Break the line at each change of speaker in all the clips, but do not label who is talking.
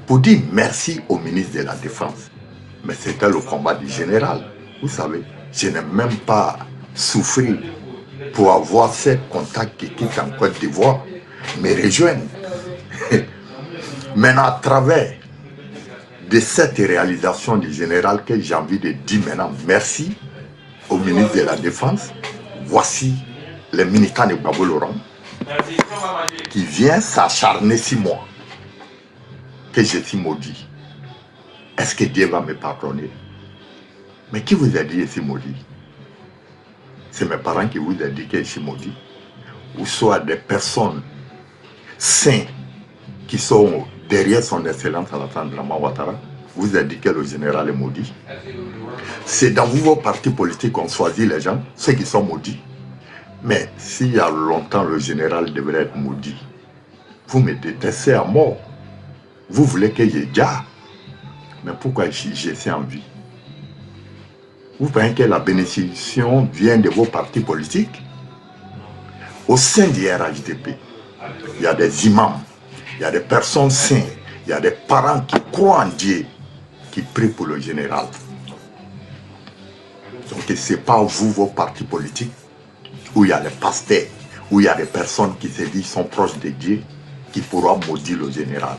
pour dire merci au ministre de la Défense. Mais c'était le combat du général. Vous savez, je n'ai même pas souffert pour avoir ces contacts qui quittent en Côte d'Ivoire, me rejoignent. Maintenant, à travers de cette réalisation du général que j'ai envie de dire maintenant merci au ministre de la Défense, voici les militants de Gbagbo Laurent qui vient s'acharner sur moi, que je suis maudit. Est-ce que Dieu va me pardonner? Mais qui vous a dit que je suis maudit? C'est mes parents qui vous ont dit que je suis maudit? Ou soit des personnes saintes qui sont derrière son excellence Alassane Dramane Ouattara vous a dit que le général est maudit? C'est dans vos partis politiques qu'on choisit les gens, ceux qui sont maudits. Mais s'il y a longtemps le général devrait être maudit, vous me détestez à mort. Vous voulez que je garde. Mais pourquoi je suis en vie? Vous pensez que la bénédiction vient de vos partis politiques? Au sein du RHDP, il y a des imams, il y a des personnes saintes, il y a des parents qui croient en Dieu, qui prient pour le général. Donc ce n'est pas vous, vos partis politiques, où il y a les pasteurs, où il y a des personnes qui se disent sont proches de Dieu, qui pourront maudire le général.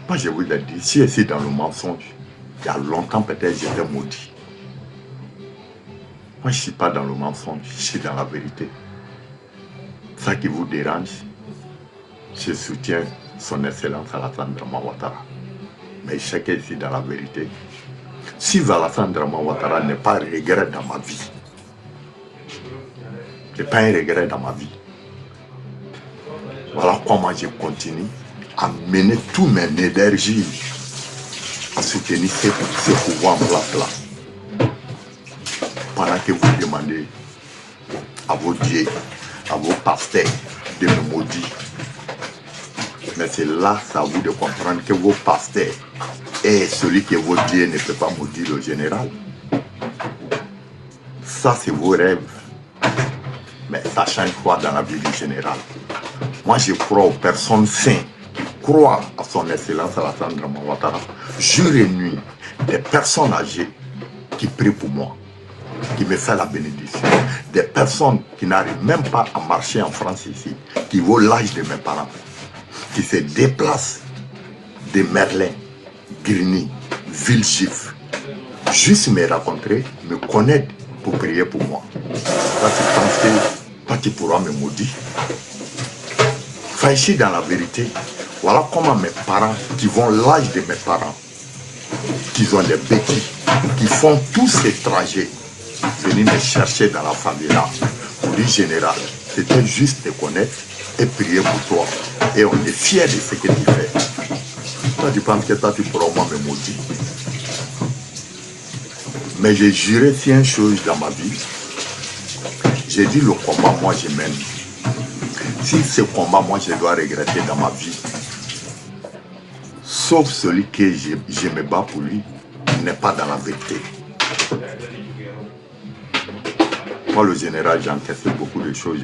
Moi je vous ai dit, si je suis dans le mensonge, il y a longtemps peut-être j'étais maudit. Moi je ne suis pas dans le mensonge, je suis dans la vérité. Ça qui vous dérange, je soutiens son excellence Alassane Dramane Ouattara. Mais je sais que je suis dans la vérité. Si Alassane Dramane Ouattara n'est pas un regret dans ma vie, ce n'est pas un regret dans ma vie. Voilà comment je continue à mener toute mon énergie à soutenir ce pouvoir en place. Pendant que vous demandez à vos dieux, à vos pasteurs de me maudire. Mais c'est là, c'est à vous de comprendre que vos pasteurs et celui que vos dieux ne peut pas maudire le général. Ça, c'est vos rêves. Mais ça change quoi dans la vie du général? Moi, je crois aux personnes saines qui croient à son excellence Alassane Dramane Ouattara. Jour et nuit, des personnes âgées qui prient pour moi, qui me font la bénédiction. Des personnes qui n'arrivent même pas à marcher en France ici, qui vaut l'âge de mes parents, qui se déplacent de Merlin, Grigny, Villejuif, juste me rencontrer, me connaître pour prier pour moi. Toi, tu penses que toi, tu pourras me maudire? Enfin, ici, dans la vérité, voilà comment mes parents, qui vont l'âge de mes parents, qui ont des béquilles, qui font tous ces trajets, venir me chercher dans la favela pour dire général, c'était juste te connaître et prier pour toi. Et on est fiers de ce que tu fais. Toi, tu penses que toi, tu pourras moi me maudire? Mais j'ai juré sur une chose dans ma vie. J'ai dit le combat, moi, je mène. Si ce combat, moi, je dois regretter dans ma vie, sauf celui que je me bats pour lui, il n'est pas dans la vérité. Moi, le général, j'ai encaissé beaucoup de choses.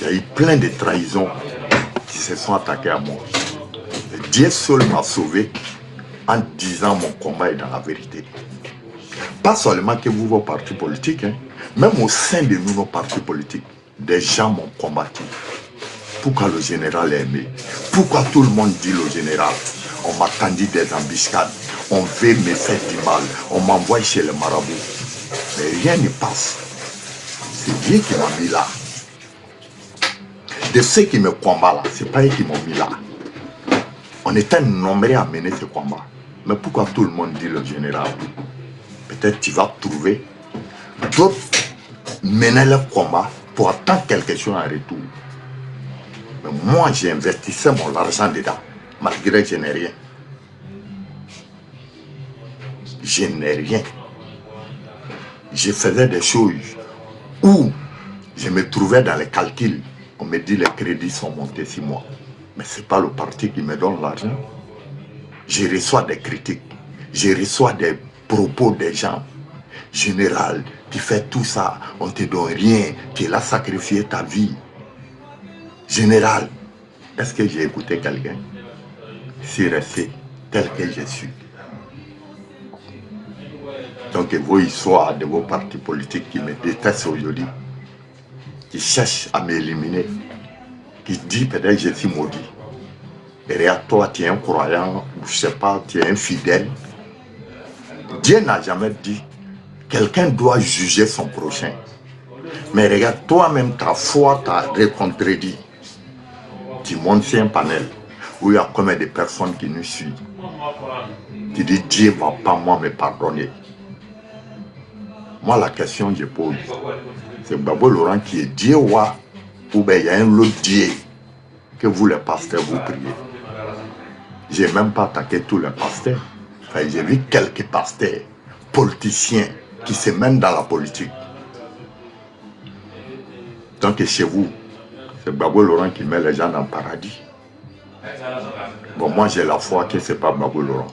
Il y a eu plein de trahisons qui se sont attaquées à moi. Et Dieu seul m'a sauvé en disant mon combat est dans la vérité. Pas seulement que vous, vos partis politiques, même au sein de nous, nos partis politiques, des gens m'ont combattu. Pourquoi le général est aimé? Pourquoi tout le monde dit le général? On m'a tendu des embuscades, on veut me faire du mal, on m'envoie chez le marabout. Mais rien ne passe. C'est Dieu qui m'a mis là. De ceux qui me combattent là, ce n'est pas eux qui m'ont mis là. On était nombreux à mener ce combat. Mais pourquoi tout le monde dit le général? Peut-être tu vas trouver d'autres mener le combat pour attendre quelque chose en retour. Mais moi, j'ai investi mon argent dedans, malgré que je n'ai rien. Je n'ai rien. Je faisais des choses où je me trouvais dans les calculs. On me dit les crédits sont montés 6 mois. Mais ce n'est pas le parti qui me donne l'argent. Je reçois des critiques. Je reçois des propos des gens. Général, tu fais tout ça, on ne te donne rien. Tu as sacrifié ta vie. Général, Est-ce que j'ai écouté quelqu'un? C'est resté tel que je suis. Donc vos histoires de vos partis politiques qui me détestent aujourd'hui, qui cherchent à m'éliminer, qui disent peut-être que je suis maudit. Derrière toi, tu es un croyant, ou je ne sais pas, tu es un fidèle. Dieu n'a jamais dit quelqu'un doit juger son prochain. Mais regarde, toi-même, ta foi t'a contredit. Tu montes sur un panel où il y a combien de personnes qui nous suivent. Tu dis, Dieu ne va pas moi me pardonner. Moi, la question que je pose, c'est Babo Laurent qui est Dieu ou bien il y a un autre Dieu que vous les pasteurs vous priez. Je n'ai même pas attaqué tous les pasteurs. Enfin, j'ai vu quelques pasteurs, politiciens qui se mènent dans la politique. Donc chez vous, c'est Babo Laurent qui met les gens dans le paradis. Bon, moi j'ai la foi que ce n'est pas Babo Laurent,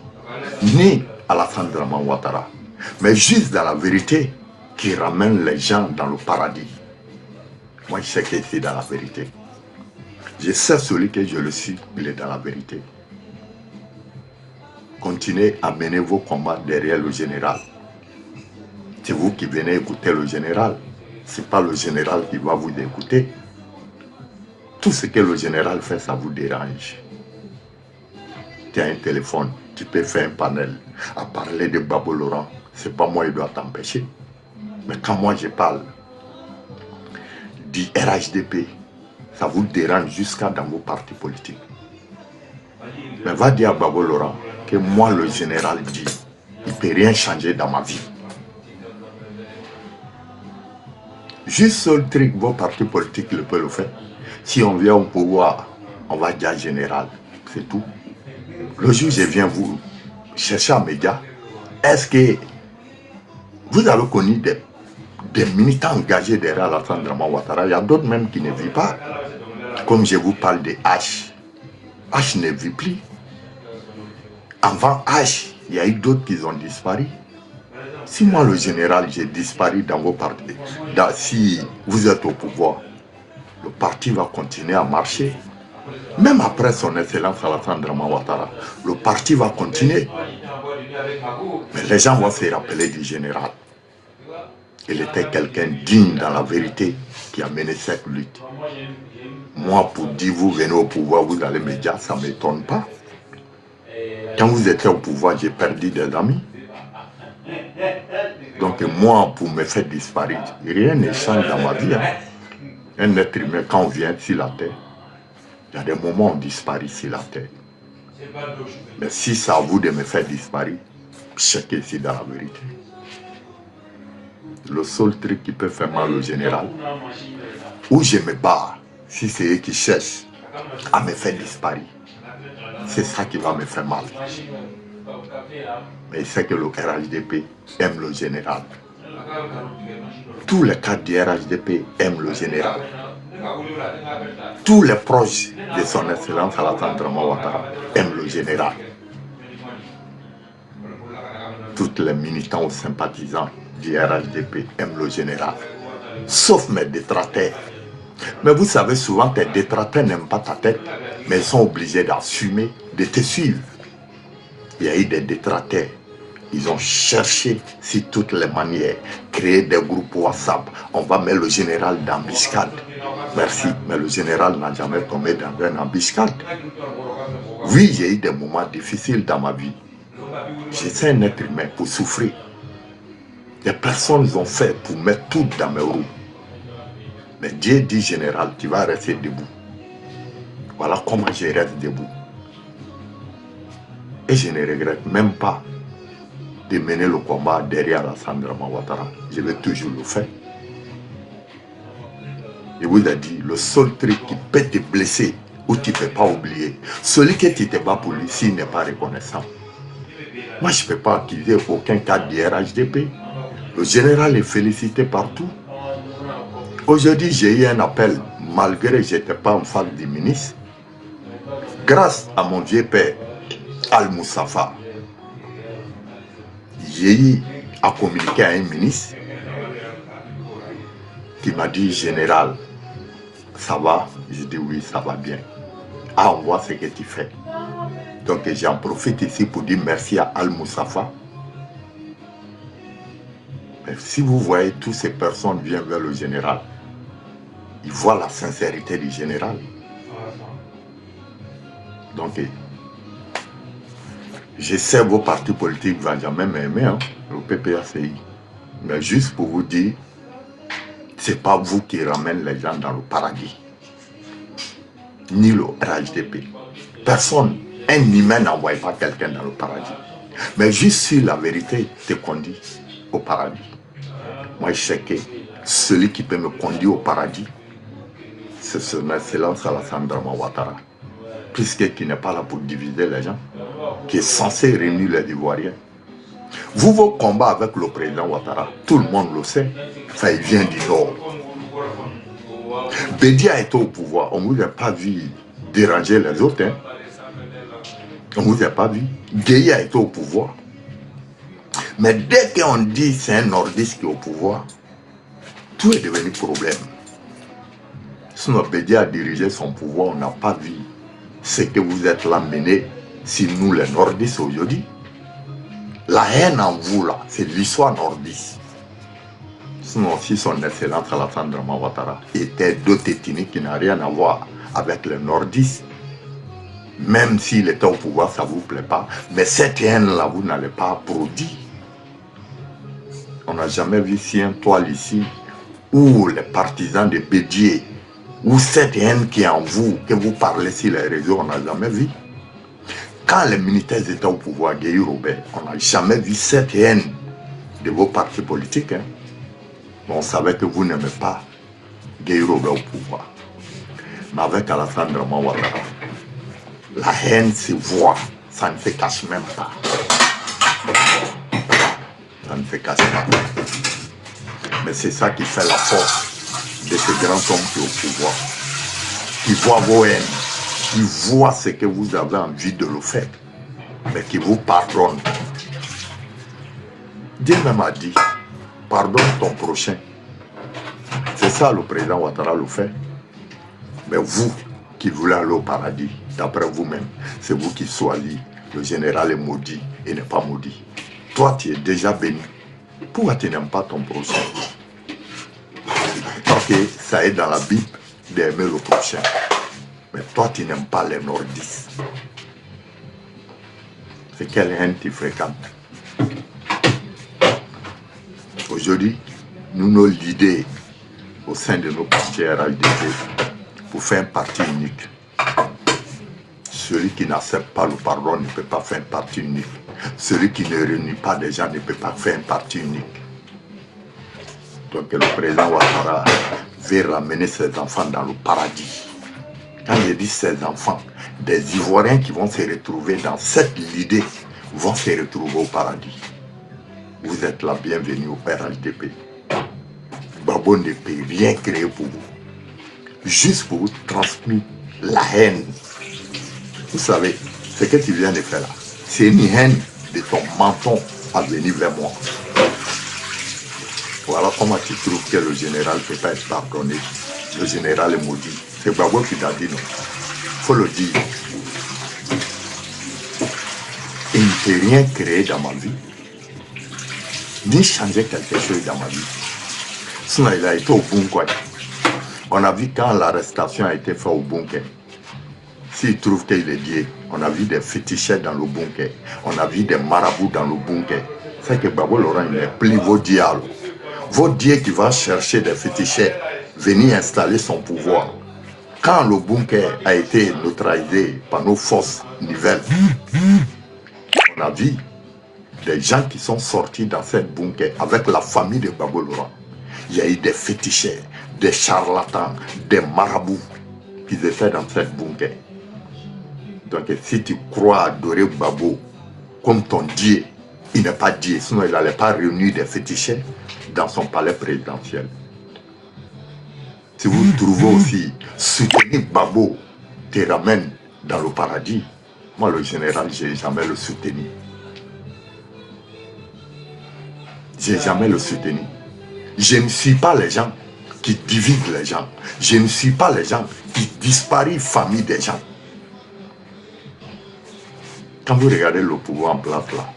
ni Alassane Draman Ouattara, mais juste dans la vérité qui ramène les gens dans le paradis. Moi je sais que c'est dans la vérité. Je sais celui que je le suis, il est dans la vérité. Continuez à mener vos combats derrière le général. C'est vous qui venez écouter le général. Ce n'est pas le général qui va vous écouter. Tout ce que le général fait, ça vous dérange. Tu as un téléphone, tu peux faire un panel à parler de Babo Laurent. Ce n'est pas moi qui dois t'empêcher. Mais quand moi je parle du RHDP, ça vous dérange jusqu'à dans vos partis politiques. Mais va dire à Babo Laurent que moi, le général dit, il ne peut rien changer dans ma vie. Juste seul truc, vos partis politiques le peuvent le faire. Si on vient au pouvoir, on va dire général, c'est tout. Le jour où je viens vous chercher un média, est-ce que vous avez connu des militants engagés derrière Alassane Draman Ouattara? Il y a d'autres même qui ne vivent pas. Comme je vous parle de H. H ne vit plus. Avant H, il y a eu d'autres qui ont disparu. Si moi, le général, j'ai disparu dans vos partis, si vous êtes au pouvoir, le parti va continuer à marcher. Même après son excellence Alassane Draman Ouattara, le parti va continuer. Mais les gens vont se rappeler du général. Il était quelqu'un digne dans la vérité qui a mené cette lutte. Moi, pour dire vous venez au pouvoir, vous allez me dire, ça ne m'étonne pas. Quand vous étiez au pouvoir, j'ai perdu des amis. Donc moi, pour me faire disparaître, rien ne change dans ma vie. Hein. Un être humain, quand on vient sur la terre, il y a des moments où on disparaît sur la terre. Mais si c'est à vous de me faire disparaître, c'est que c'est dans la vérité. Le seul truc qui peut faire mal au général, où je me bats, si c'est eux qui cherchent à me faire disparaître, c'est ça qui va me faire mal. Mais c'est que le RHDP aime le général. Tous les cadres du RHDP aiment le général. Tous les proches de son excellence Alassane Draman Ouattara aiment le général. Tous les militants ou sympathisants du RHDP aiment le général. Sauf mes détracteurs. Mais vous savez, souvent, tes détracteurs n'aiment pas ta tête, mais ils sont obligés d'assumer, de te suivre. Il y a eu des détracteurs. Ils ont cherché, sur toutes les manières, créer des groupes WhatsApp. On va mettre le général dans l'embuscade. Merci, mais le général n'a jamais tombé dans une embuscade. Oui, j'ai eu des moments difficiles dans ma vie. Je suis un être humain pour souffrir. Des personnes ont fait pour mettre tout dans mes roues. Mais Dieu dit, général, tu vas rester debout. Voilà comment je reste debout. Et je ne regrette même pas de mener le combat derrière Alassane Draman Ouattara. Je vais toujours le faire. Je vous ai dit, le seul truc qui peut te blesser ou tu ne peux pas oublier, celui que tu te bats pour lui, s'il n'est pas reconnaissant. Moi, je ne peux pas accuser aucun cadre du RHDP. Le général est félicité partout. Aujourd'hui, j'ai eu un appel, malgré que je n'étais pas en face du ministre, grâce à mon vieux père, Al-Moussafa. J'ai eu à communiquer à un ministre qui m'a dit, général, ça va? J'ai dit oui, ça va bien. Ah, on voit ce que tu fais. Donc j'en profite ici pour dire merci à Al-Moussafa. Si vous voyez toutes ces personnes viennent vers le général, ils voient la sincérité du général. Donc, je sais vos partis politiques ne vont jamais m'aimer, hein, le PPACI. Mais juste pour vous dire, ce n'est pas vous qui ramènez les gens dans le paradis. Ni le RHDP. Personne, un humain n'envoie pas quelqu'un dans le paradis. Mais juste si la vérité te conduit au paradis. Moi, je sais que celui qui peut me conduire au paradis, c'est son excellence Alassane Dramane Ouattara. Puisqu'il n'est pas là pour diviser les gens, qui est censé réunir les Ivoiriens. Vous, vos combats avec le président Ouattara, tout le monde le sait. Enfin, il vient du Nord. Bédia était au pouvoir. On ne vous a pas vu déranger les autres. Hein. On ne vous a pas vu. Gueye était au pouvoir. Mais dès qu'on dit c'est un nordiste qui est au pouvoir, tout est devenu problème. Sinon, Bédia a dirigé son pouvoir, on n'a pas vu ce que vous êtes là mené, si nous les nordistes aujourd'hui. La haine en vous là, c'est l'histoire nordiste. Sinon, si son excellence Alassane Dramane Ouattara était d'autres ethnies qui n'ont rien à voir avec les nordistes, même s'il était au pouvoir, ça ne vous plaît pas. Mais cette haine-là, vous n'allez pas produire. On n'a jamais vu si un toile ici, ou les partisans de Bédier, ou cette haine qui est en vous, que vous parlez sur les réseaux, on n'a jamais vu. Quand les militaires étaient au pouvoir, Gueye Robert, on n'a jamais vu cette haine de vos partis politiques. Hein. On savait que vous n'aimez pas Gueye Robert au pouvoir. Mais avec Alassane Dramane Ouattara, la haine se voit, ça ne se cache même pas. Ça ne se cache pas. Mais c'est ça qui fait la force de ce grand homme qui est au pouvoir. Qui voit vos haines, qui voit ce que vous avez envie de le faire, mais qui vous pardonne. Dieu même a dit, pardonne ton prochain. C'est ça le président Ouattara le fait. Mais vous qui voulez aller au paradis, d'après vous-même, c'est vous qui choisissez. Le général est maudit et n'est pas maudit. Toi, tu es déjà béni. Pourquoi tu n'aimes pas ton prochain? Parce que ça est dans la Bible d'aimer le prochain. Mais toi, tu n'aimes pas les nordistes. C'est quelle haine tu fréquentes? Aujourd'hui, nous nos leaders au sein de nos partis RHDP pour faire un parti unique. Celui qui n'accepte pas le pardon ne peut pas faire un parti unique. Celui qui ne réunit pas des gens ne peut pas faire un parti unique. Donc le président Ouattara veut ramener ses enfants dans le paradis. Quand je dis ses enfants, des Ivoiriens qui vont se retrouver dans cette idée vont se retrouver au paradis. Vous êtes la bienvenue au RHDP. Gbagbo ne peut rien créer pour vous. Juste pour vous transmettre la haine. Vous savez, ce que tu viens de faire là, c'est une haine de ton menton à venir vers moi. Voilà comment tu trouves que le général ne peut pas être pardonné. Le général est maudit. C'est Gbagbo qui t'a dit non. Il faut le dire. Il ne peut rien créer dans ma vie, ni changer quelque chose dans ma vie. Sinon, il a été au bunker. On a vu quand l'arrestation a été faite au bunker. S'il trouve qu'il est Dieu, on a vu des féticheurs dans le bunker. On a vu des marabouts dans le bunker. C'est que Gbagbo Laurent, il n'est plus vos diables. Vos dieux qui vont chercher des féticheurs, venir installer son pouvoir. Quand le bunker a été neutralisé par nos forces nouvelles, on a vu des gens qui sont sortis dans cette bunker avec la famille de Gbagbo Laurent. Il y a eu des féticheurs, des charlatans, des marabouts qui étaient dans cette bunker. Donc si tu crois adorer Gbagbo comme ton Dieu, il n'est pas Dieu, sinon il n'allait pas réunir des féticheurs dans son palais présidentiel. Si vous trouvez aussi soutenir Gbagbo te ramène dans le paradis, moi le général, je n'ai jamais le soutenu. Je n'ai jamais le soutenu. Je ne suis pas les gens qui divisent les gens. Je ne suis pas les gens qui disparissent famille des gens. Quand vous regardez le pouvoir en place là,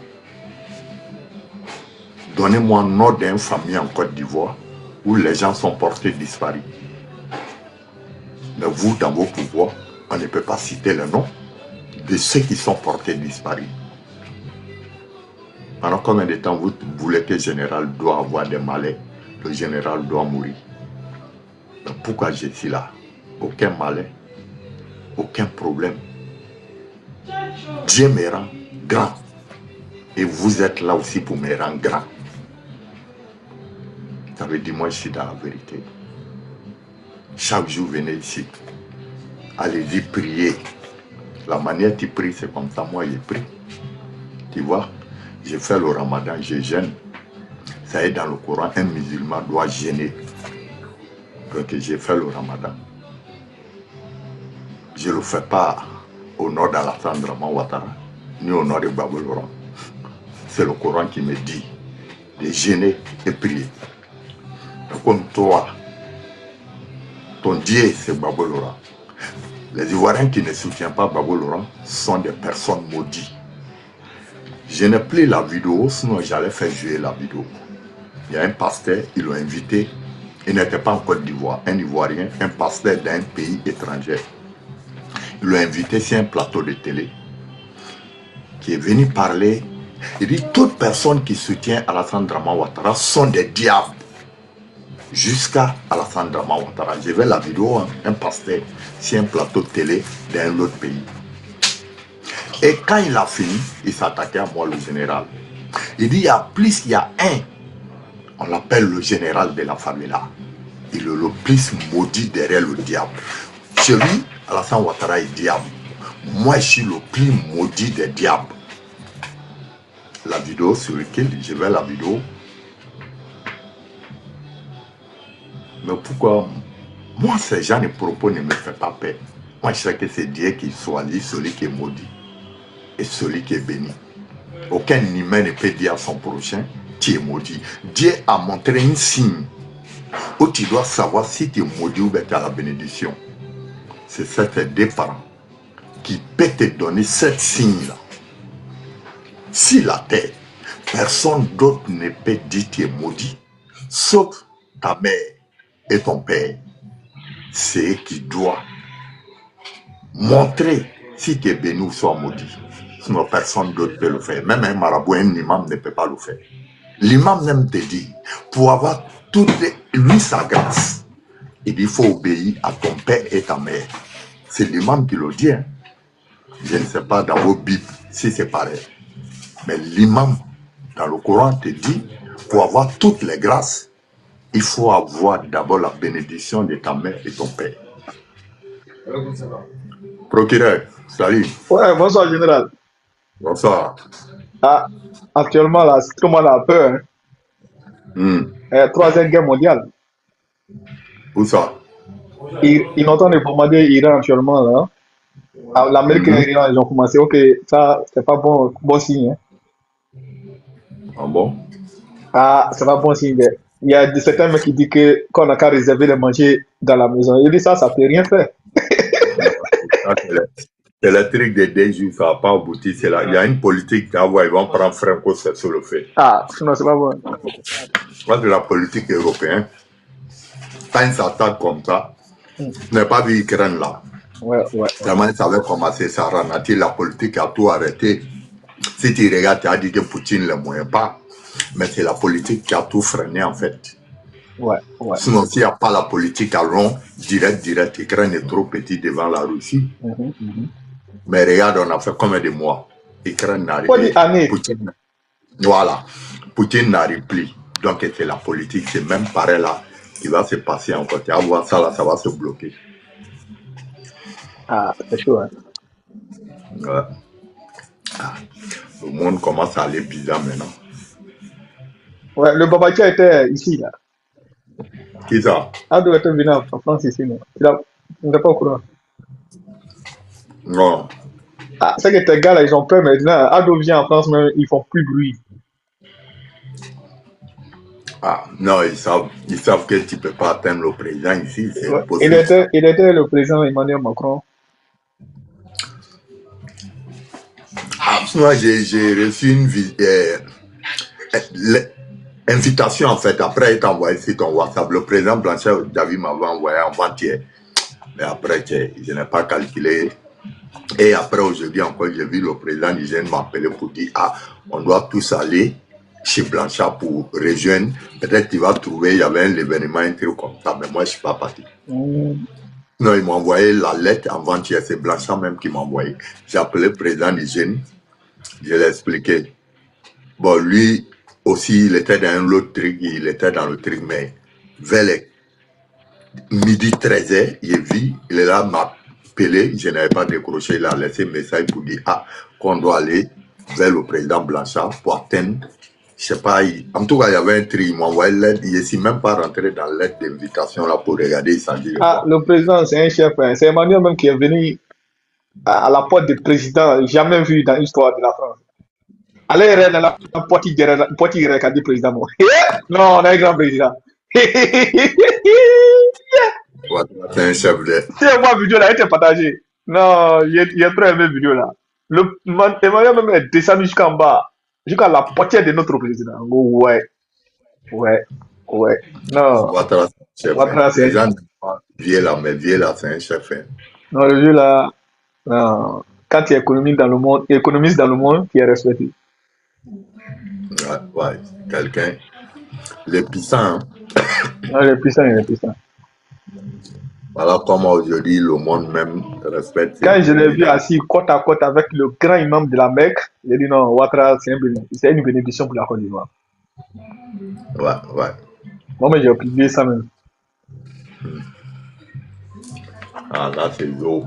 donnez-moi un nom d'une famille en Côte d'Ivoire où les gens sont portés disparus. Mais vous, dans vos pouvoirs, on ne peut pas citer le nom de ceux qui sont portés disparus. Pendant combien de temps vous voulez que le général doit avoir des malais? Le général doit mourir. Mais pourquoi je suis là? Aucun malais, aucun problème. Dieu me rend grand. Et vous êtes là aussi pour me rendre grand. Ça veut dire, moi, je suis dans la vérité. Chaque jour, venez ici. Allez-y, priez. La manière tu pries, c'est comme ça, moi, je prie. Tu vois, je fais le ramadan, je jeûne. Ça est dans le Coran, un musulman doit jeûner. Donc, j'ai fait le ramadan. Je ne le fais pas au nom d'Alassane Draman Ouattara, ni au nom de Gbagbo Laurent. C'est le Coran qui me dit de jeûner et prier. Donc, comme toi, ton Dieu, c'est Gbagbo Laurent. Les Ivoiriens qui ne soutiennent pas Gbagbo Laurent sont des personnes maudites. Je n'ai plus la vidéo, sinon j'allais faire jouer la vidéo. Il y a un pasteur, ils l'ont invité. Il n'était pas en Côte d'Ivoire, un Ivoirien, un pasteur d'un pays étranger. Ils l'ont invité sur un plateau de télé qui est venu parler. Il dit toute personne qui soutient Alassane Draman Ouattara sont des diables. Jusqu'à Alassane Draman Ouattara. J'ai vu la vidéo, hein, un pasteur sur un plateau de télé d'un autre pays. Et quand il a fini, il s'attaquait à moi, le général. Il dit, il y a un, on l'appelle le général de la favela. Il est le plus maudit derrière le diable. Chez lui, Alassane Ouattara est diable. Moi, je suis le plus maudit des diables. La vidéo sur laquelle je vais la vidéo. Mais pourquoi moi, ces gens de propos ne me font pas peur. Moi, je sais que c'est Dieu qui choisit celui qui est maudit et celui qui est béni. Aucun humain ne peut dire à son prochain, tu es maudit. Dieu a montré un signe où tu dois savoir si tu es maudit ou bien tu as la bénédiction. C'est cette deux parents qui peut te donner cette signe-là. Si la terre, personne d'autre ne peut dire tu es maudit, sauf ta mère et ton père. C'est eux qui doivent montrer si tu es béni ou soit maudit. Sinon, personne d'autre peut le faire. Même un marabout, un imam ne peut pas le faire. L'imam même te dit, pour avoir toute lui sa grâce, il dit, il faut obéir à ton père et ta mère. C'est l'imam qui le dit. Hein. Je ne sais pas dans vos Bibles si c'est pareil. Mais l'imam, dans le Coran, te dit, pour avoir toutes les grâces, il faut avoir d'abord la bénédiction de ta mère et ton père. Procureur, salut.
Ouais, bonsoir, général.
Bonsoir.
Ah, actuellement, là, tout le monde a peur. Troisième guerre mondiale.
Où ça?
Ils ont entendu bombarder l'Iran actuellement, là. Ah, l'Amérique et l'Iran, ils ont commencé. Ok, ça, c'est pas bon signe. Hein.
Ah bon?
Ah, c'est pas bon signe. Il y a certains mecs qui disent qu'on n'a qu'à réserver les manger dans la maison. Il dit ça peut rien faire.
C'est le truc des 2 jours, ça n'a pas abouti. Là. Il y a une politique d'avoir, ils vont prendre Franco, c'est sur le fait.
Ah, sinon c'est pas bon.
Moi, de la politique européenne, quand ils s'attaquent comme ça, je n'ai pas vu l'Ukraine là.
Ouais.
Vraiment, ça avait commencé, ça ralentit, la politique a tout arrêté. Si tu regardes, tu as dit que Poutine ne le moyen pas, mais c'est la politique qui a tout freiné en fait.
Ouais.
Sinon, s'il n'y a pas la politique à long, direct, l'Ukraine est trop petit devant la Russie. Mais regarde, on a fait combien de mois? L'Ukraine n'arrive plus. Voilà. Poutine n'arrive plus. Donc, c'est la politique, c'est même pareil là, qui va se passer encore. Tu vas voir ça là, ça va se bloquer.
Ah, c'est chaud, hein.
Ouais. Ah. Le monde commence à aller bizarre maintenant.
Ouais, le Babatia était ici, là.
Qui ça?
Ado était venu en France ici, non? Il n'est pas au courant.
Non.
Ah, c'est que tes gars, là, ils ont peur maintenant. Ado vient en France, mais ils font plus bruit.
Ah, non, ils savent que tu ne peux pas atteindre le président ici, c'est impossible.
Il était le président Emmanuel Macron.
Ah, Moi, j'ai reçu une invitation, en fait, après être envoyé sur ton WhatsApp. Le président Blanchet David m'avait envoyé avant-hier. Mais après, je n'ai pas calculé. Et après, aujourd'hui encore, j'ai vu le président d'hygiène m'appeler pour dire, ah, on doit tous aller chez Blanchard pour rejoindre. Peut-être qu'il va trouver, il y avait un événement, un truc comme ça, mais moi, je ne suis pas parti. Non, il m'a envoyé la lettre avant-hier, c'est Blanchard même qui m'a envoyé. J'ai appelé le président d'hygiène, je l'ai expliqué. Bon, lui aussi, il était dans l'autre truc, il était dans le truc, mais vers les midi 13h, il est vu, il est là, m'a appelé, je n'avais pas décroché, il a laissé un message pour dire qu'on doit aller vers le président Blanchard pour atteindre, je sais pas, en tout cas, il y avait un tri, il m'a envoyé l'aide, il n'est même pas rentré dans l'aide d'invitation là pour regarder, il s'agit de quoi.
le président, c'est un chef, hein. C'est Emmanuel même qui est venu à la porte du président, jamais vu dans l'histoire de la France. Allez, dans la porte, il a dit président. Non, on a un grand président.
C'est un chef de...
Si on voit la vidéo là, elle était partagée. Non, il est très aimé vidéo là. Emmanuel même est descendu jusqu'en bas, jusqu'à la portière de notre président. Oh, ouais. Non.
Ouattara, c'est un chef. Vieux là, mais vieux là, c'est un chef.
Non, le vieux là, non. Quand tu es économiste dans le monde, tu es respecté.
Ouais, quelqu'un. Les puissants. Hein?
Non, il est puissant.
Voilà comment aujourd'hui le monde même respecte.
Quand je l'ai vu assis côte à côte avec le grand imam de la Mecque, j'ai dit non, Ouattara, c'est une bénédiction pour la Côte d'Ivoire.
Ouais.
Moi, mais j'ai oublié ça même.
Ah, là, c'est l'eau.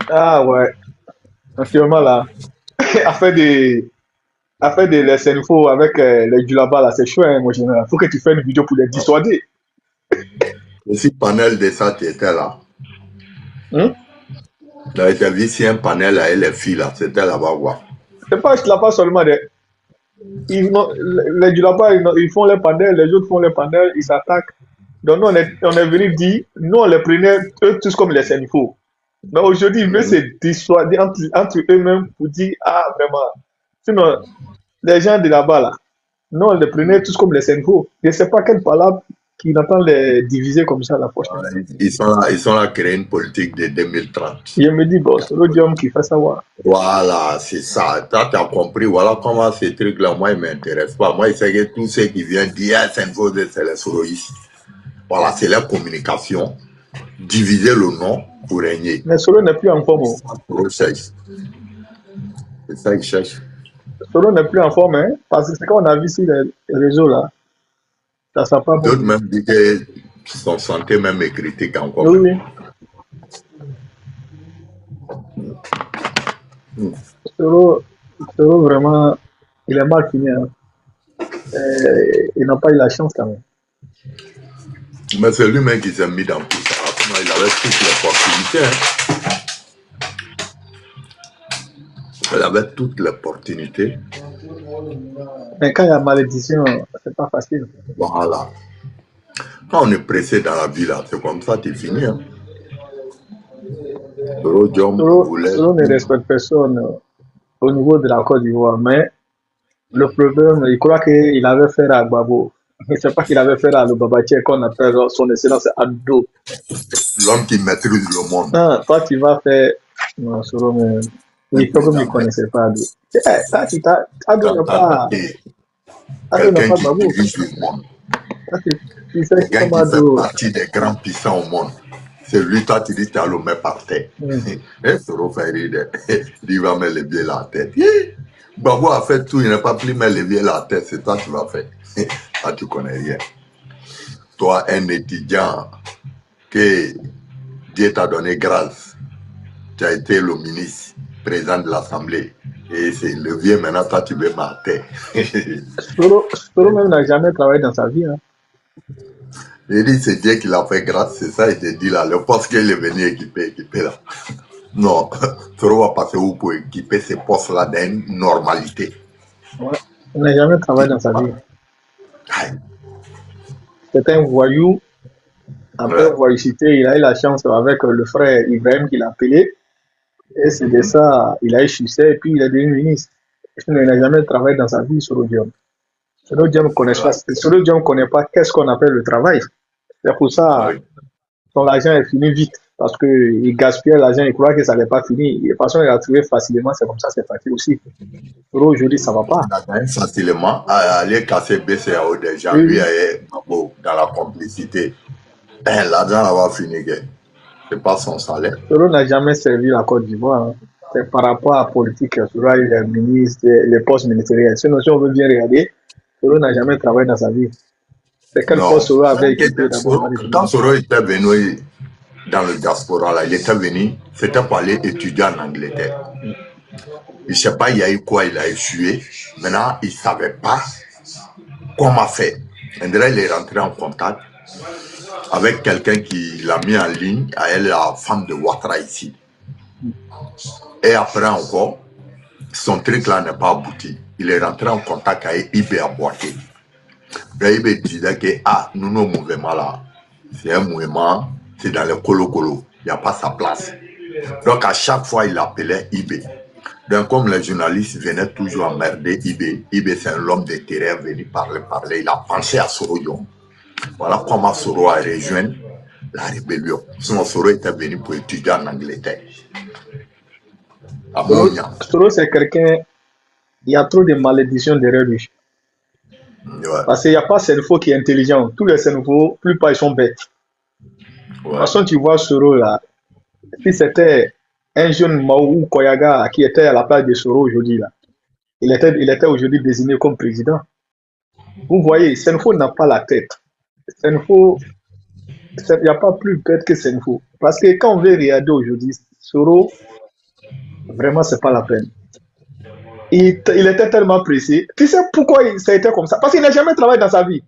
Ah, ouais. Actuellement, là, affaire de les infos avec les Djulaba, là, c'est chouette, hein, mon général. Faut que tu fasses une vidéo pour les dissuader.
Si panel de ça, tu étais là. Là, j'ai vu si un panel avec les filles, là, c'était là-bas, quoi.
C'est pas là-bas seulement. Les Djulaba, ils font les panels, les autres font les panels, ils s'attaquent. Donc, nous, on est venu dire, nous, on les prenait eux tous comme les infos. Mais aujourd'hui, ils veulent se dissuader entre eux-mêmes pour dire, ah, vraiment. Sinon, les gens de là-bas, là, non, on les prenait tous comme les infos. Je ne sais pas quelle parole qui entend les diviser comme ça, la prochaine.
Ils sont là à créer une politique de 2030.
Je me dis, bon, c'est l'odium qui fait savoir.
Voilà, c'est ça. Toi, tu as compris. Voilà comment ces trucs-là, moi, ils ne m'intéressent pas. Moi, il sait que tous ceux qui viennent dire, c'est les soroïstes. Voilà, c'est la communication. Diviser le nom pour régner.
Mais Soro n'est plus en forme.
C'est ça qu'ils cherchent.
Soro n'est plus en forme, hein, parce que c'est qu'on a vu sur les réseaux là. Ça ne sent pas bon.
D'autres même disent que son santé même est critique encore.
Oui. Soro, vraiment, il est mal fini. Hein. Il n'a pas eu la chance quand même.
Mais c'est lui-même qui s'est mis dans tout ça. Il avait toutes les opportunités. Hein. Il avait toutes les opportunités.
Mais quand il y a malédiction, c'est pas facile.
Voilà. Quand on est pressé dans la vie, là, c'est comme ça, tu finis. Hein. Soro
ne respecte personne au niveau de la Côte d'Ivoire, mais le problème, il croit qu'il avait fait à Gbagbo. Mais c'est pas qu'il avait fait à le Babatier qu'on appelle son excellence Ado.
L'homme qui maîtrise le monde.
Non, toi tu vas faire. Non, Soro, mais. Il faut que vous ne connaissez pas Ado. Ado n'est pas.
Quelqu'un qui dirige le monde. Quelqu'un qui fait partie des grands puissants au monde. C'est lui, toi, tu dis, tu as le mettre par terre. Et Soro fait rire. Il va mettre les pieds là la tête. Gbagbo a fait tout, il n'a pas pu mettre les pieds là la tête. C'est toi qui vas faire. Toi, tu connais rien. Toi, un étudiant que Dieu t'a donné grâce. Tu as été le ministre, président de l'Assemblée. Et c'est le vieux, maintenant, toi, tu veux mater.
Soro même n'a jamais travaillé dans sa vie. Hein.
Il dit, c'est Dieu qui l'a fait grâce, c'est ça, il te dit là, le poste qu'il est venu équiper là. Non, Soro va passer où pour équiper ces postes-là d'une normalité.
Ouais. Il n'a jamais travaillé dans sa vie. C'est un voyou, Après
Ouais.
avoir cité, il a eu la chance avec le frère Ibrahim qu'il a appelé. Et c'est de ça, il a eu succès et puis il est devenu ministre. Sinon, il n'a jamais travaillé dans sa vie sur le diable. Solo Diom ne connaît pas qu'est-ce qu'on appelle le travail. C'est pour ça
Ouais.
son argent est fini vite. Parce qu'il gaspillait l'argent, il croit que ça n'est pas fini. De toute façon, il a trouvé facilement, c'est comme ça, c'est facile aussi. Solo aujourd'hui, ça ne va pas.
Il a gagné facilement à aller casser BCAO des gens,
Oui,
lui
oui.
et Babo, dans la complicité. L'argent là va finir. C'est pas son salaire.
Solo n'a jamais servi la Côte d'Ivoire. Hein. C'est par rapport à la politique, Solo a eu les ministres, les postes ministériels. Sinon, si on veut bien regarder, Solo n'a jamais travaillé dans sa vie. C'est quel poste
Non.
Solo avait occupé d'abord avant de finir.
Quand Soro était venu dans le diaspora, là, il était venu, c'était pour aller étudier en Angleterre. Je ne sais pas, il y a eu quoi, il a échoué. Maintenant, il ne savait pas comment faire. André, il est rentré en contact avec quelqu'un qui l'a mis en ligne, à elle, la femme de Ouattara ici. Et après encore, son truc là n'est pas abouti. Il est rentré en contact avec Ibé à Boaké. Ibé disait que nous, nos mouvements là, c'est un mouvement, c'est dans le colo-colo. Il n'y a pas sa place. Donc à chaque fois, il appelait Ibé. Donc comme les journalistes venaient toujours emmerder Ibé, Ibé c'est un homme de terrain venu parler. Il a pensé à Soro Diom. Voilà comment Soro a rejoint la rébellion. Sinon Soro était venu pour étudier en Angleterre.
Soro c'est quelqu'un, il y a trop de malédictions derrière lui.
Ouais.
Parce qu'il n'y a pas Senfo qui est intelligent. Tous les Senfo, plupart ils sont bêtes. De toute façon, tu vois Soro là, si c'était un jeune Maou Koyaga qui était à la place de Soro aujourd'hui, là, il était aujourd'hui désigné comme président. Vous voyez, Senfo n'a pas la tête. Senfo, il n'y a pas plus bête que Senfo. Parce que quand on veut regarder aujourd'hui, Soro, vraiment, c'est pas la peine. Il était tellement pressé. Tu sais pourquoi ça a été comme ça? Parce qu'il n'a jamais travaillé dans sa vie.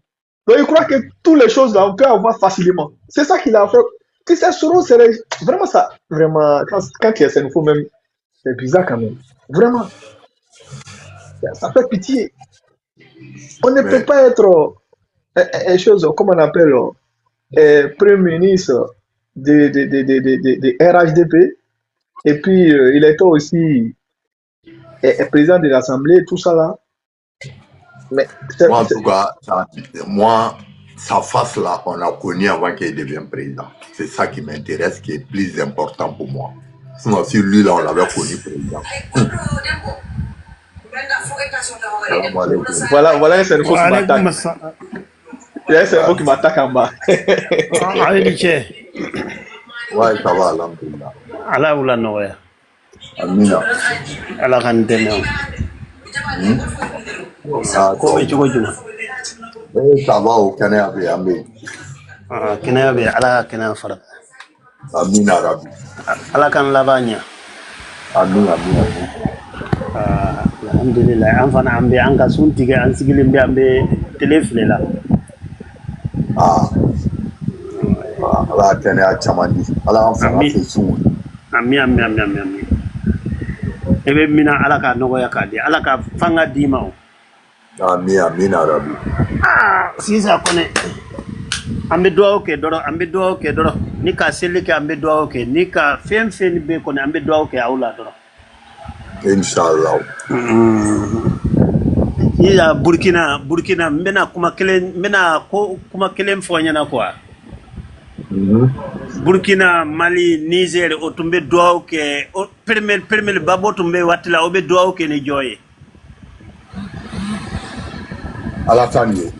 Donc il croit que toutes les choses là, on peut avoir facilement. C'est ça qu'il a fait. Tu sais, Soro, c'est vraiment ça. Vraiment, quand il y a Senfo même, c'est bizarre quand même. Vraiment. Ça fait pitié. On ne peut pas être une chose, comme on appelle, Premier ministre de RHDP. Et puis, il était aussi président de l'Assemblée, tout ça là. Mais
moi, en tout cas, moi, sa face là, on a connu avant qu'il devienne président. C'est ça qui m'intéresse, qui est plus important pour moi. Sinon, si lui là, on l'avait connu président.
Voilà un cerveau qui m'attaque. Il y a un cerveau qui m'attaque en bas.
Ouais, ça va, alhamdulillah.
Allah ou la Noé.
Amina.
Allah kan deme. Ko be jogo juma.
Ça va au Kenya be ambe.
Kenya be ala kena fara.
Amina Rabbi.
Allah kan labanya.
Amina.
Alhamdulillah an fana ambe an ka sun tige an sigilin be ambe telefile la.
Allah Kenya chamandi. Allah an fana fe sun.
Ami. Ebe mina ala ka nogo ya ka di ala ka fanga di ma o.
Amina Rabbi.
Sisa kone ambe doa ke doro ni ka sele ke ambe doa ke ni ka fen be kone ambe doa ke aula doro.
Inshallah.
Ila Burkina mbena kuma kelen fonyana kwa. Burkina, Mali, Niger, otumbe doa ke permel babo tumbe watila obe doa ke ni joye.
Alassane.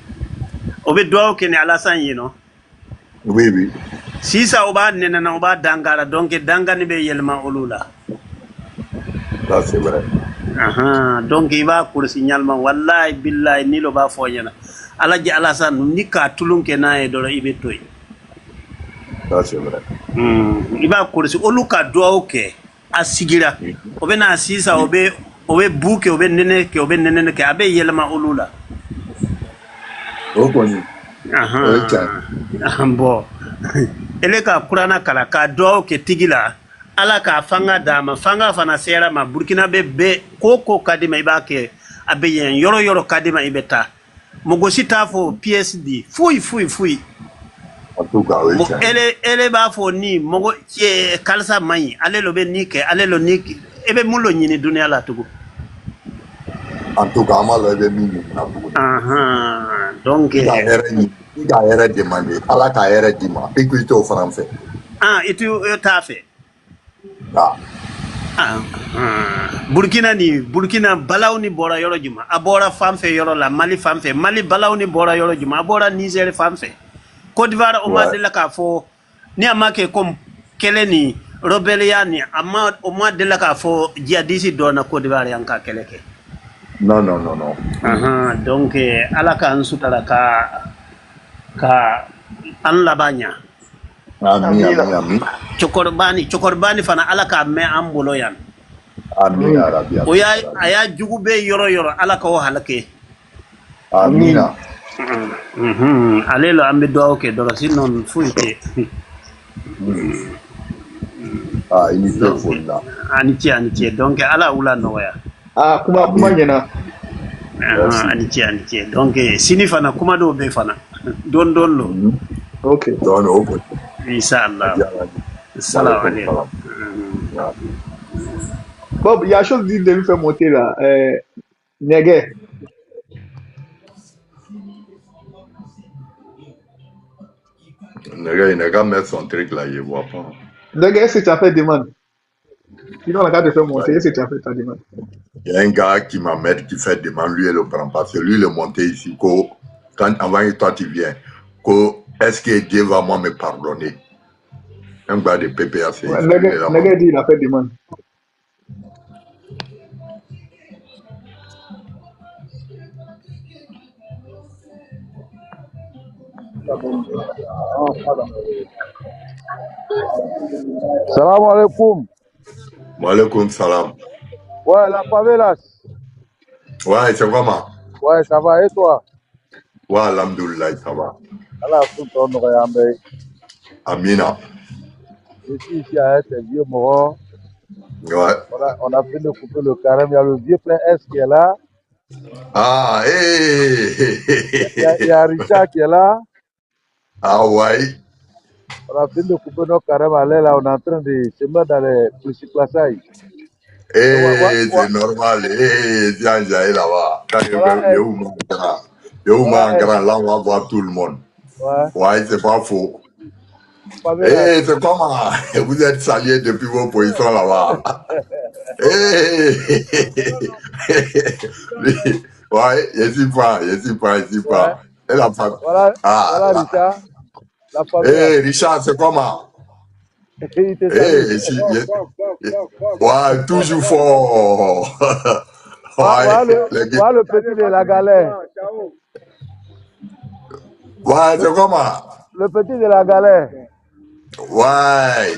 Obe doa ke ni Alassane no.
Oui.
Sisa oba nena na oba dangara donc dangani be yelma olula.
Ça c'est vrai.
Donc il va pour signalement wallahi billahi ni lo ba fonyana. Alaji Alassane ni ka tulunke na e doro ibe toy.
Ça c'est vrai.
Il va kursi oluka doa ke asigira. Obe na sisa obe buke obe nene ke abe yelma olula.
Okoni.
Bon. Ele ka kurana kala ka doa ke tigila. Ala ka fanga dama fanga fana sera ma Burkina be koko kadima ibake abeyen yoro kadima ibeta mogosi tafo PSD fui
En tout cas, oui.
ele b'a fɔ ni mɔgɔ kalisa man ɲi ale lo bɛ ni kɛ ale lo ni e bɛ mun lo ɲini duniya la tugun.
En tout cas, moi, je vais m'y
donc
il y a erreur demandé. Allah ka erreur dit moi. Et que tu au français.
Et tu t'a fait.
Ah.
Burkina balaw ni bɔra yɔrɔ juma a bɔra fan fɛ yɔrɔ la Mali fan fɛ Mali balaw ni bɔra yɔrɔ juma a bɔra Niger fan fɛ Côte d'Ivoire o ma deli k'a fɔ ni a ma kɛ comme kɛlɛ ni rebellion ni o ma deli k'a fɔ djihadiste dɔ na Côte d'Ivoire yan ka kɛlɛ kɛ.
Non.
Donc ala k'an sutara ka an laban ɲa.
Amin.
Cɔkɔrɔbani fana ala k'a mɛn an bolo yan.
Amin ya Rabbi.
O y'a jugu bɛ yɔrɔ ala k'o halake.
Amina.
Ale lo an bɛ dugawu kɛ dɔrɔn sinon foyi tɛ.
I need to phone là.
Ani ce donc ala wula nɔgɔya.
Kuma ɲɛna.
Ani ce donc sini fana kuma dɔw bɛ fana don lo.
Ok.
Inch'Allah. Salam alaikum.
Bob, il y a chose dit de lui faire monter là. Negue.
Negue mettre son truc là, je vois pas.
Negue, est-ce que tu as fait demande? Sinon, la carte de faire monter, est-ce que tu as fait ta demande?
Il y a un gars qui m'amène, qui fait demande, lui, il le prend pas. C'est lui, il est monté ici. Quand avant que toi, tu viens, est-ce que Dieu va moi me pardonner? Un gars de PPAC.
Negue dit, il a fait demande.
Salam alaikum.
Wa alaikum salam.
Ouais, la favelas.
Ouais, c'est comment?
Ouais, ça va et toi?
Ouais, alhamdoulilah, ça va.
Allah ton Noyambe.
Amina.
Je suis ici à être vieux mort.
Ouais.
On a fait de couper le carême. Il y a le vieux plein S qui est là.
Ah,
Il y a Richard qui est là.
Ah ouais.
On a fini de couper nos carèmes à l'air là. On est en train de se mettre dans les classailles.
C'est normal. Tiens, j'ai là-bas. Grand, là, on va voir tout le monde. Ouais, c'est pas faux. C'est comment? Vous êtes salués depuis vos positions là-bas. Ouais, je suis pas. Et la femme.
Voilà, Richard.
Richard, c'est comment? Ouais, toujours fort.
Voilà le petit de la galère.
Ouais, c'est comment?
Le petit de la galère.
Ouais.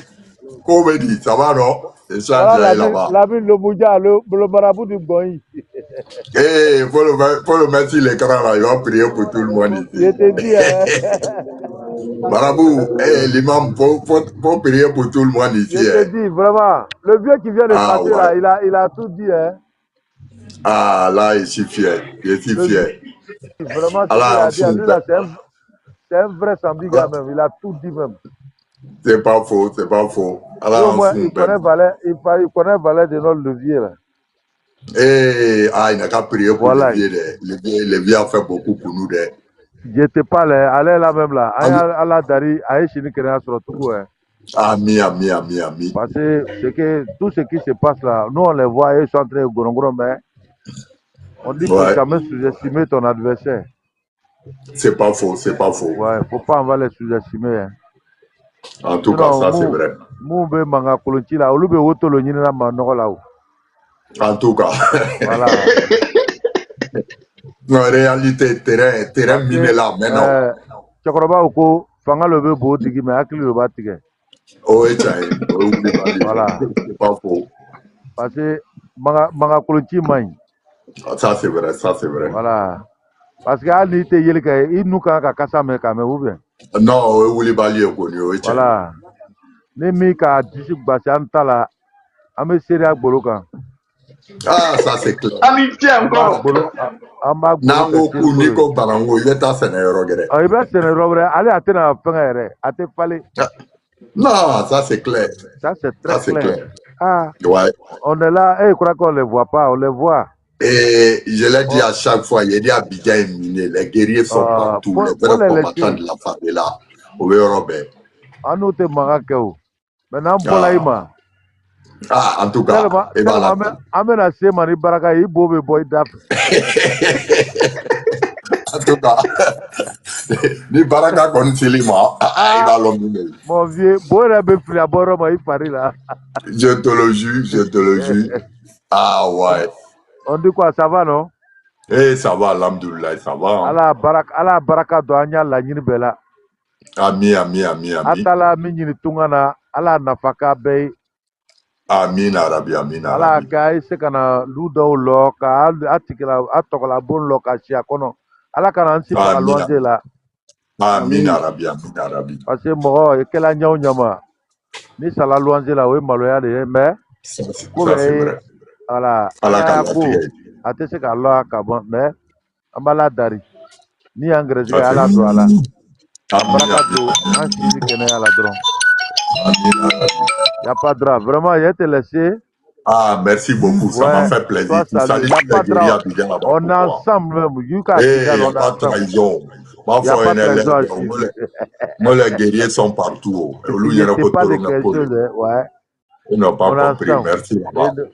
Comédie, ça va, non?
Voilà la ville de Mouja, le marabout du Goï.
Faut le mettre sur l'écran là, il va prier pour tout le monde ici.
Je te dis, hein.
Marabout, l'imam, faut prier pour tout le monde ici.
Je te dis, vraiment, le vieux qui vient de passer là, il a tout dit, hein.
Ah, là, je suis fier.
Vraiment, c'est un vrai Sambiga même, il a tout dit même.
C'est pas faux.
Alors, moi, il connaît Valère de notre levier là.
Il n'a qu'à prier pour le levier. Le levier a fait beaucoup pour nous.
Je te parle, allez là même là. Allah Dari, Aïchini Kenya sur tout.
Ami.
Parce que tout ce qui se passe là, nous on les voit, ils sont en train de gorongoro, mais on dit qu'il ne faut jamais sous-estimer ton adversaire.
C'est pas faux.
Ouais, faut pas en va les sous-estimer. Hein.
En tout cas, ça c'est vrai. En tout cas.
Voilà.
En réalité, terrain miné là, maintenant. Oh,
voilà.
C'est pas faux.
Parce que
ça c'est vrai.
Voilà. Parce que il nous
non, oui,
voilà. Ne mi ka disi gbasi an ta la an bɛ seereya gbolo kan
Ah, ça c'est clair.
Amitié encore.
Nango Kuniko Barango, il est à Sénérogre.
Il va se robre. Allez, attends, attends, fallait.
Non, ça c'est clair.
Ça, c'est très
Ça c'est
clair.
clair.
Ah,
Ouais.
on est là, et je crois qu'on ne les voit pas, on les voit.
Et je l'ai dit à chaque fois, il y a Abidjan et Miné, les guerriers sont partout, les vrais combattants de la favela. Au Robert.
Ah, nous, t'es Marrakech. Maintenant, Bolaïma.
Ah, en tout cas,
et voilà. Amen à ces mani baraka, il bobe boy dap.
En tout cas, ni baraka kon silima, il va l'ominer.
Mon vieux, boy la befri à Boroma, il paraît là.
Je te le jure, je te le jure. Ah ouais.
On dit quoi, ça va, non?
Eh, ça va, alhamdoulilah, ça va.
Allah baraka do anya la nyini bela.
Ami, ami, ami, ami.
Atala mi nyini tungana, Allah nafaka bay.
Amin arabi, amin arabi.
Allah kai se kana ludo lo ka atikila atokola bon lo ka sia kono. Allah kana ansi ka loanje la.
Amin arabi, amin arabi.
Parce que mo e kela nyaw nyama. Ni sala loanje la we maloya de mais
ça c'est vrai.
Voilà. Ate se ka lo ka bon mais ambala dari. Ni engrais ga ala do ala. Baraka do ansi kene ala dron. Il n'y a pas de drap. Vraiment, il a été laissé.
Ah, merci beaucoup. Ça m'a fait plaisir.
Il n'y a pas de drap. On est ensemble même.
Il n'y a pas de trahison. Moi, les guerriers sont partout.
Il n'y a pas de quelque chose. Ouais.
Ils n'ont pas compris. Merci.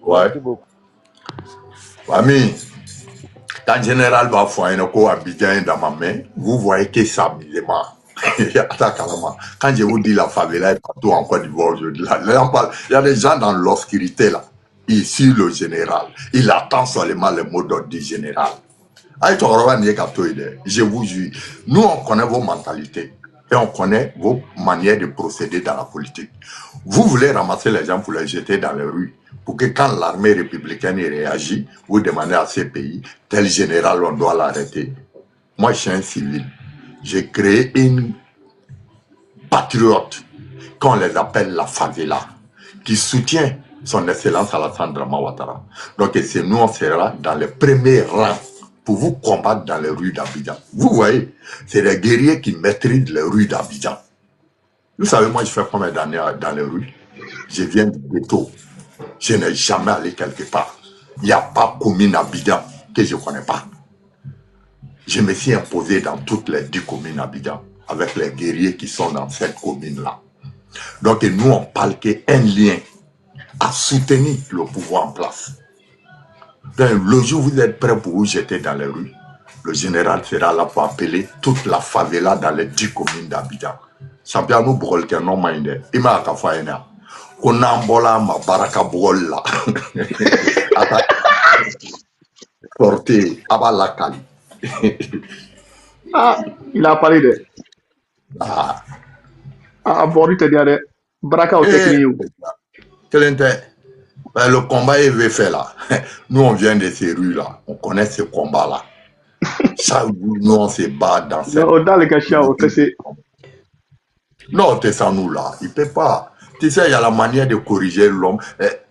Merci beaucoup.
Ami, quand général va faire un coup Abidjan dans ma main, vous voyez que ça amusement. Quand je vous dis la favela est partout en Côte d'Ivoire aujourd'hui, il y a des gens dans l'obscurité là. Ici, le général, il attend seulement le mot d'ordre du général. Je vous jure, nous on connaît vos mentalités et on connaît vos manières de procéder dans la politique. Vous voulez ramasser les gens pour les jeter dans les rues, pour que quand l'armée républicaine réagit, vous demandez à ces pays, tel général, on doit l'arrêter. Moi, je suis un civil. J'ai créé une patriote, qu'on les appelle la favela, qui soutient son excellence Alassane Dramane Ouattara. Donc c'est nous, on sera dans les premiers rangs pour vous combattre dans les rues d'Abidjan. Vous voyez, c'est les guerriers qui maîtrisent les rues d'Abidjan. Vous savez, moi je fais combien d'années dans les rues? Je viens du ghetto. Je n'ai jamais allé quelque part. Il n'y a pas commune Abidjan que je ne connais pas. Je me suis imposé dans toutes les 10 communes Abidjan avec les guerriers qui sont dans cette commune-là. Donc nous, on parle qu'un lien à soutenir le pouvoir en place. Donc, le jour où vous êtes prêts pour vous jeter dans les rues, le général sera là pour appeler toute la favela dans les 10 communes d'Abidjan. Champion nous brûle que non mindé. Il m'a fait un on a un ma baraka brûle là. Porté à la Kali.
Ah, il a parlé de. Bon, il te dit, Baraka au technique.
Le combat est fait là. Nous, on vient de ces rues-là. On connaît ce combat-là. Chaque jour, nous, on se bat dans cette...
Dans le cachet, on sait.
Non, t'es sans nous là. Il ne peut pas. Tu sais, il y a la manière de corriger l'homme.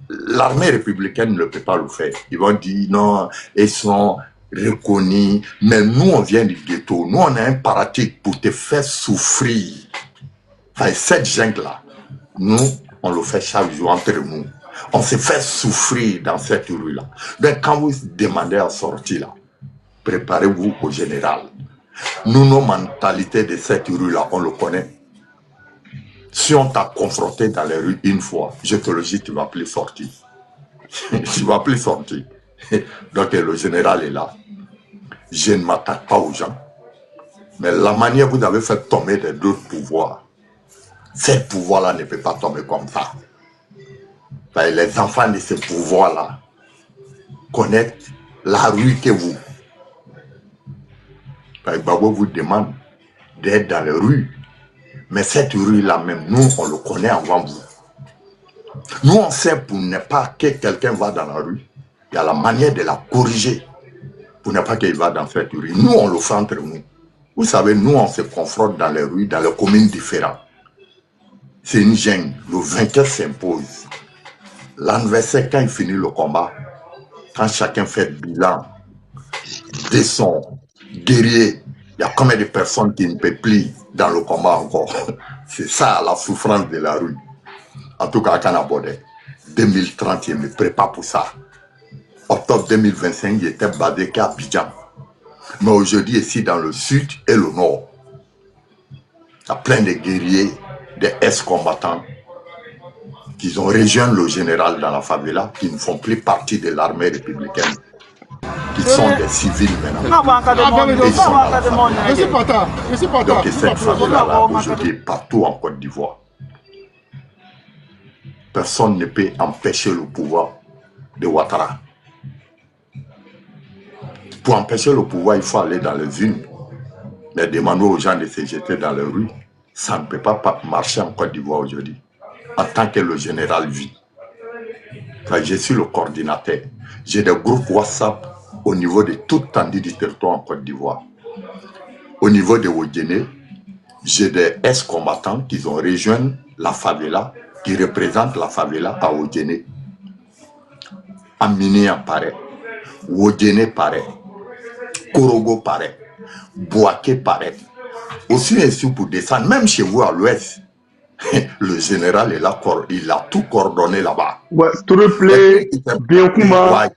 L'armée républicaine ne peut pas le faire. Ils vont dire non, ils sont reconnus. Mais nous, on vient du ghetto. Nous, on a un pratique pour te faire souffrir. Enfin, cette jungle-là, nous, on le fait chaque jour entre nous. On se fait souffrir dans cette rue-là. Donc, quand vous demandez à sortir là, préparez-vous au général. Nous, nos mentalités de cette rue-là, on le connaît. Si on t'a confronté dans les rues une fois, je te le dis, tu ne vas plus sortir. Tu ne vas plus sortir. Donc, le général est là. Je ne m'attaque pas aux gens. Mais la manière dont vous avez fait tomber des deux pouvoirs, ce pouvoir-là ne peut pas tomber comme ça. Les enfants de ce pouvoir-là connaissent la rue que vous. Babo vous demande d'être dans les rues. Mais cette rue-là même, nous, on le connaît avant vous. Nous, on sait pour ne pas que quelqu'un va dans la rue, il y a la manière de la corriger pour ne pas qu'il va dans cette rue. Nous, on le fait entre nous. Vous savez, nous, on se confronte dans les rues, dans les communes différentes. C'est une gêne. Le vainqueur s'impose. L'adversaire, quand il finit le combat, quand chacun fait le bilan de son guerrier, il y a combien de personnes qui ne peuvent plus dans le combat encore? C'est ça la souffrance de la rue. En tout cas, à Canabodé, 2030, je me prépare pour ça. Octobre 2025, j'étais basé qu'à Abidjan. Mais aujourd'hui, ici dans le sud et le nord, il y a plein de guerriers, des ex-combattants qui ont rejoint le général dans la favela, qui ne font plus partie de l'armée républicaine, qui sont des civils maintenant. Et ils sont dans la favela. Donc cette favela-là, aujourd'hui, est partout en Côte d'Ivoire. Personne ne peut empêcher le pouvoir de Ouattara. Pour empêcher le pouvoir, il faut aller dans les unes. Mais demander aux gens de se jeter dans les rues, ça ne peut pas marcher en Côte d'Ivoire aujourd'hui. En tant que le général vit. Enfin, je suis le coordinateur. J'ai des groupes WhatsApp au niveau de toute l'étendue du territoire en Côte d'Ivoire. Au niveau de Wodjene, j'ai des ex-combattants qui ont rejoint la favela, qui représentent la favela à Wodjene. Amini en pareil, Wodjene pareil, Korogo pareil, Bouaké pareil. Aussi ainsi pour descendre, même chez vous à l'ouest, le général est là, il a tout coordonné là-bas.
Ouais, Toureplé, Biokuma,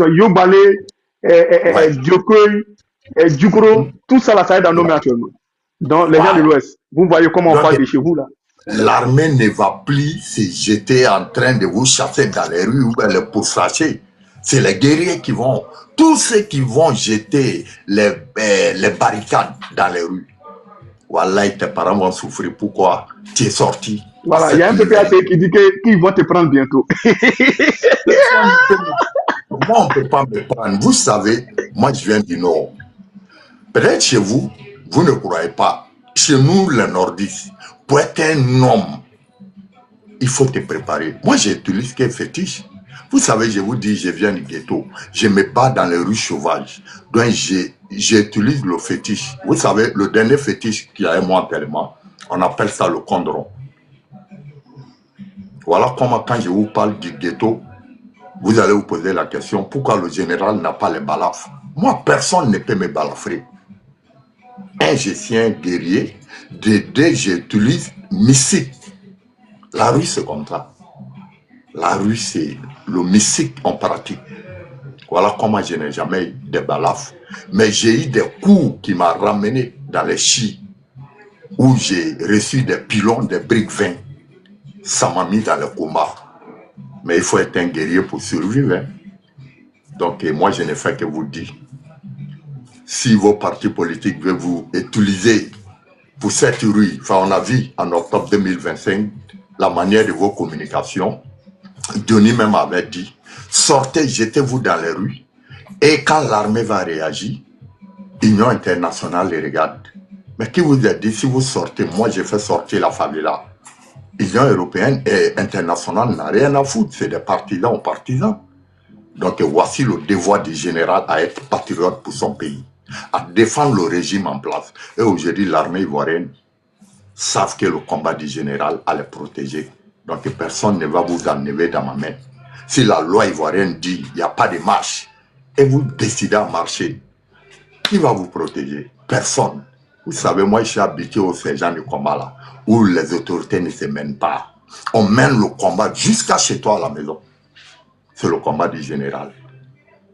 Yobale, Djokoy, Djoukro, tout ça là, ça est dans nos mains actuellement. Donc, les gens de l'Ouest, vous voyez comment on parle de chez vous là.
L'armée ne va plus se jeter en train de vous chasser dans les rues ou les pourchasser. C'est les guerriers qui vont, tous ceux qui vont jeter les barricades dans les rues. Voilà, tes parents vont souffrir. Pourquoi tu es sorti?
Voilà, il y a un PPAC qui dit qu'ils vont te prendre bientôt.
Moi, on ne peut pas me prendre. Vous savez, moi, je viens du Nord. Peut-être chez vous, vous ne croyez pas. Chez nous, les Nordistes, pour être un homme, il faut te préparer. Moi, j'utilise qu'un fétiche. Vous savez, je vous dis, je viens du ghetto. Je me bats dans les rues sauvages. Donc, j'utilise le fétiche. Vous savez, le dernier fétiche qu'il y a un mois tellement, on appelle ça le condron. Voilà comment, quand je vous parle du ghetto, vous allez vous poser la question, pourquoi le général n'a pas les balafres? Moi, personne ne peut me balafrer. Un, je suis un guerrier. De deux, j'utilise mystique. La rue, c'est comme ça. La rue, c'est le mystique en pratique. Voilà comment je n'ai jamais eu de balafres. Mais j'ai eu des coups qui m'ont ramené dans les chis, où j'ai reçu des pilons, des briques 20. Ça m'a mis dans le combat. Mais il faut être un guerrier pour survivre. Hein. Donc, moi, je ne fais que vous dire. Si vos partis politiques veulent vous utiliser pour cette rue, enfin, on a vu en octobre 2025 la manière de vos communications. Denis même avait dit, sortez, jetez-vous dans les rues. Et quand l'armée va réagir, l'Union internationale les regarde. Mais qui vous a dit, si vous sortez, moi je fais sortir la favela. L'Union européenne et internationale n'a rien à foutre, c'est des partisans aux partisans. Donc voici le devoir du général à être patriote pour son pays, à défendre le régime en place. Et aujourd'hui, l'armée ivoirienne savent que le combat du général a les protéger. Donc personne ne va vous enlever dans ma main. Si la loi ivoirienne dit qu'il n'y a pas de marche, et vous décidez à marcher, qui va vous protéger? Personne. Vous savez, moi je suis habitué au sergent du combat là, où les autorités ne se mènent pas. On mène le combat jusqu'à chez toi à la maison. C'est le combat du général.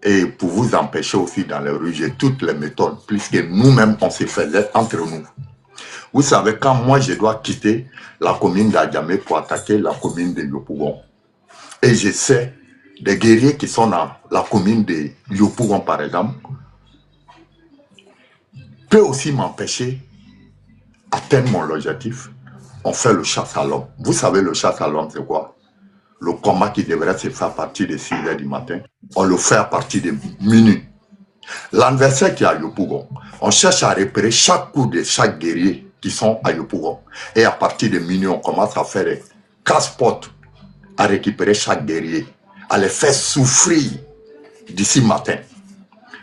Et pour vous empêcher aussi dans les rues, j'ai toutes les méthodes, puisque nous-mêmes on se faisait entre nous. Vous savez, quand moi je dois quitter la commune d'Adjamé pour attaquer la commune de Yopougon, et je sais des guerriers qui sont dans la commune de Yopougon par exemple, peut aussi m'empêcher d'atteindre mon objectif. On fait le chasse à l'homme. Vous savez, le chasse à l'homme, c'est quoi? Le combat qui devrait se faire à partir de 6 h du matin, on le fait à partir de minuit. L'adversaire qui est à Yopougon, on cherche à repérer chaque coup de chaque guerrier qui sont à Yopougon. Et à partir de minuit, on commence à faire des casse-potes, à récupérer chaque guerrier, à les faire souffrir d'ici matin.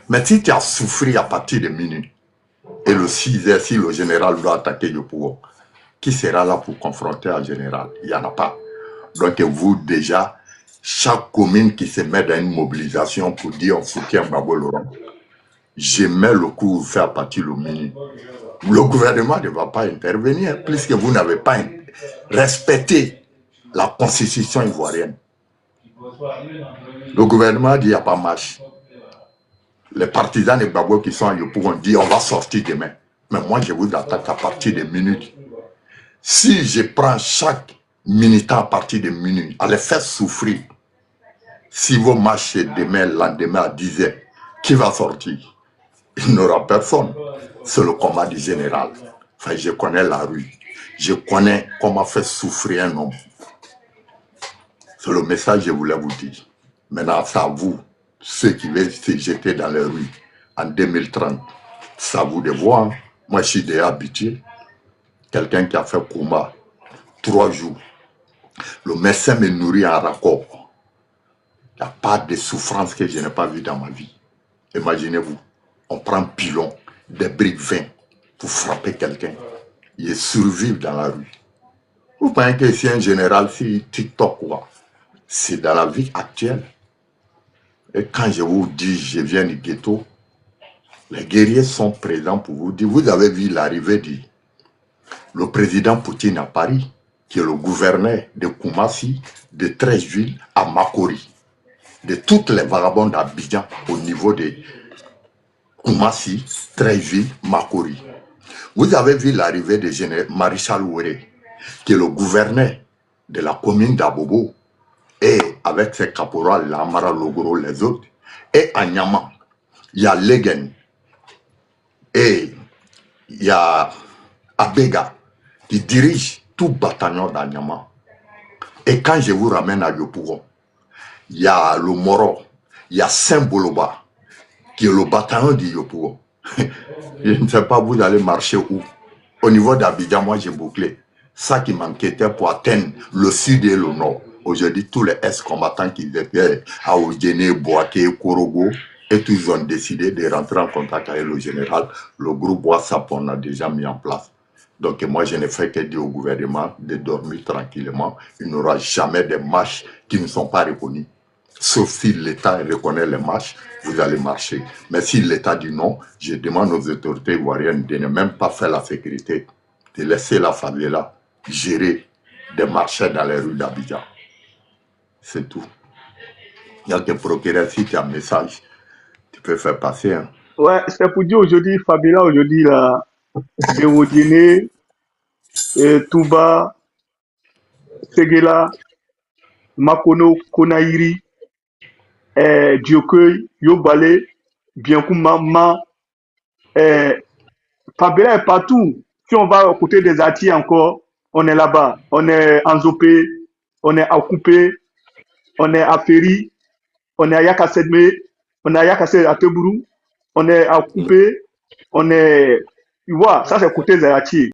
Mais si tu as souffert à partir de minuit, et le 6 h, si le général doit attaquer Yopougon, qui sera là pour confronter un général? Il n'y en a pas. Donc vous déjà, chaque commune qui se met dans une mobilisation pour dire on soutient Gbagbo Laurent, je mets le coup fait à partir du minuit. Le gouvernement ne va pas intervenir puisque vous n'avez pas respecté la constitution ivoirienne. Le gouvernement dit il n'y a pas marche. Les partisans de Gbagbo qui sont à Yopougon disent on va sortir demain. Mais moi je vous attaque à partir de minuit. Si je prends chaque militant à partir de minuit, à les faire souffrir, si vous marchez demain, lendemain à 10h, qui va sortir? Il n'aura personne. C'est le combat du général. Enfin, je connais la rue. Je connais comment faire souffrir un homme. C'est le message que je voulais vous dire. Maintenant, c'est à vous, ceux qui veulent se jeter dans les rues en 2030. C'est à vous de voir. Moi, je suis déjà habitué. Quelqu'un qui a fait combat 3 jours. Le médecin me nourrit en raccord. Il n'y a pas de souffrance que je n'ai pas vue dans ma vie. Imaginez-vous, on prend un pilon, des briques 20 pour frapper quelqu'un. Il survit dans la rue. Vous pensez que c'est un général, si TikTok quoi? C'est dans la vie actuelle. Et quand je vous dis, je viens du ghetto, les guerriers sont présents pour vous dire, vous avez vu l'arrivée le président Poutine à Paris, qui est le gouverneur de Koumassi, de 13 villes à Makori, de toutes les vagabonds d'Abidjan au niveau de Koumassi, 13 villes, Makori. Vous avez vu l'arrivée de Maréchal Ouéré, qui est le gouverneur de la commune d'Abobo, et avec ses caporals, l'Amara Logoro, les autres, et à Nyama, il y a Legen, et il y a Abega, qui dirige tout bataillon d'Anyama. Et quand je vous ramène à Yopougon, il y a le Moro, il y a Saint-Boloba, qui est le bataillon de Yopougon. Je ne sais pas, vous allez marcher où? Au niveau d'Abidjan, moi j'ai bouclé. Ça qui m'inquiétait pour atteindre le sud et le nord. Aujourd'hui, tous les ex-combattants qui étaient à Oudjene, Boaké, Korogo, et tous ont décidé de rentrer en contact avec le général. Le groupe WhatsApp, on a déjà mis en place. Donc moi, je ne fais que dire au gouvernement de dormir tranquillement. Il n'y aura jamais de marches qui ne sont pas reconnues. Sauf si l'État reconnaît les marches, vous allez marcher. Mais si l'État dit non, je demande aux autorités ivoiriennes de ne même pas faire la sécurité, de laisser la favela gérer des marchés dans les rues d'Abidjan. C'est tout. Il y a que procureur, si tu as un message, tu peux faire passer. Hein.
Ouais, c'est pour dire aujourd'hui, Fabiola, aujourd'hui, là, Béodine, Touba, Segela, Makono, Konaïri, Diokueil, Yobale, Bienkoumama, Fabiola est partout. Si on va aux côtés des Ati encore, on est là-bas. On est en Zopé, on est à Coupé, on est à Ferry, on est à Yakasedme, on est à Yakassé à Tebourou, on est à Coupé, on est. Tu vois, ça c'est côté des Ati.